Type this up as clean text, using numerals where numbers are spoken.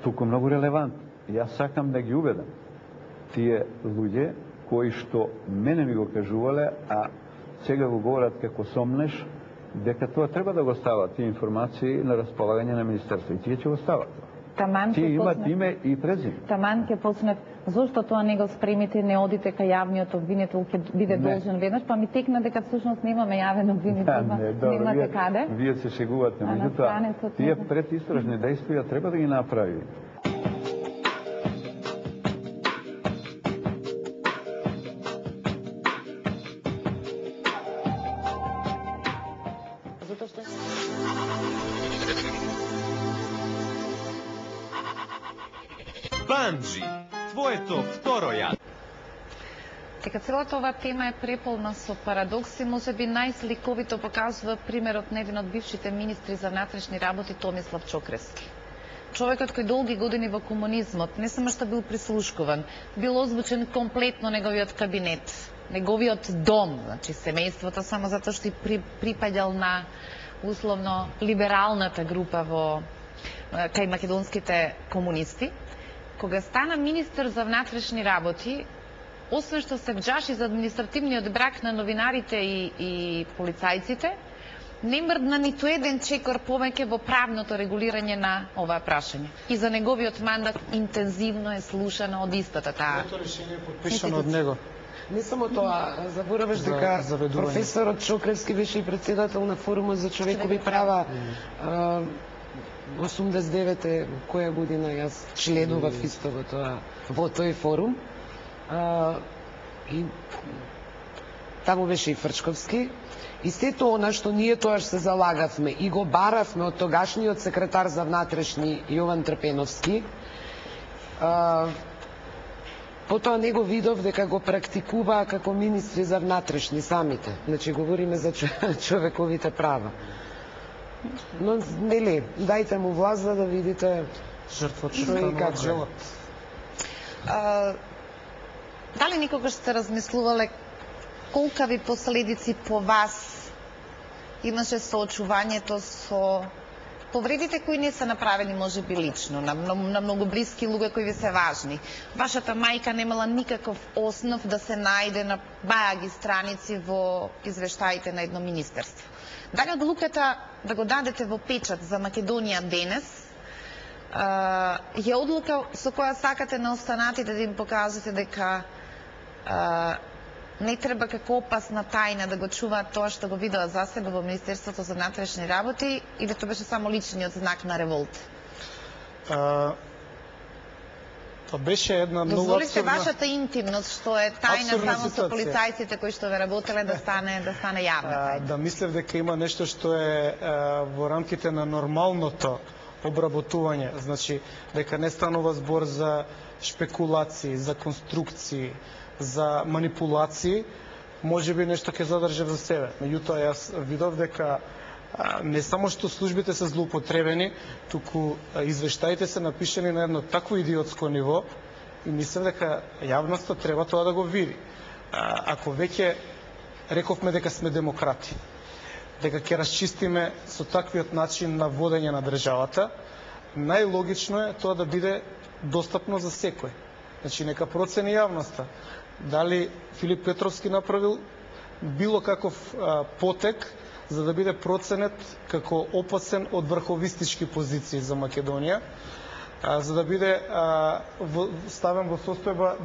туку многу релевантни. Јас сакам да ги уведам тие луѓе кои што мене ми го кажувале, а сега го говорат како сомнеш, дека тоа треба да го стават тие информации на располагање на Министерство. И тие ќе го стават. Тие имат име и презиме. Таман ќе почне, зошто тоа не го спремите, не одите кај јавниот обвинител, ќе биде должен веднаш, па ми текна дека всушност немаме јавен обвинител, немате каде. Вие се шегувате, меѓутоа, тие предистражни действија треба да ги направи. Банџи, твоето второ ја. Дека целата ова тема е преполна со парадокси, можеби најсликовито показува примерот на еден од бившите министри за внатрешни работи Томислав Чокрески. Човекот кој долги години во комунизмот не само што бил прислушкуван, бил озвучен комплетно неговиот кабинет, неговиот дом, значи семејството, само затоа што и припаѓал на условно либералната група кај македонските комунисти. Кога стана министер за внатрешни работи, освен што се вџаши за административниот брак на новинарите и полицајците, не мрдна ниту еден чекор повеќе во правното регулирање на ова прашање. И за неговиот мандат интензивно е слушано од истата таа. Ето решение е подпишано од него. Не само тоа, забораваш дека професорот Чокревски беше и председател на форумот за човекови права. 89-те, која година јас членував исто во тој форум. И таму беше и Фрчковски. И сето она што ние тоаш се залагавме и го баравме од тогашниот секретар за внатрешни Јован Трпеновски, потоа не го видов дека го практикуваа како министри за внатрешни самите. Значи, говориме за човековите права. Но, нели, дајте му власт да видите жртвот што и как желат. Дали никогаш сте размислувале колкави последици по вас имаше соочувањето со повредите кои не се направени можеби лично, на многу блиски луѓе кои ви се важни. Вашата мајка немала никаков основ да се најде на бајаги страници во извештаите на едно министерство. Дали одлуката да го дадете во печат за Македонија денес е одлука со која сакате на останатите да им покажете дека не треба како опасна тајна да го чуваат тоа што го видела за себе во Министерството за внатрешни работи, или тоа беше само личниот знак на револта? Тоа беше една многу абсурдна... Дозволите вашата интимност, што е тајна само со полицајците кои што ве работеле, да стане јавна тајна? Да мислев дека има нешто што е во рамките на нормалното обработување, значи дека не станува збор за шпекулации, за конструкции, за манипулации, можеби нешто ќе задржев за себе. Меѓутоа јас видов дека не само што службите се злоупотребени, туку извештаите се напишани на едно такво идиотско ниво и мислам дека јавноста треба тоа да го види. Ако веќе рековме дека сме демократи, дека ќе расчистиме со таквиот начин на водење на државата, најлогично е тоа да биде достапно за секој. Значи, нека процени јавноста дали Филип Петровски направил било каков потек за да биде проценет како опасен од врховистички позиции за Македонија, за да биде ставен во состојба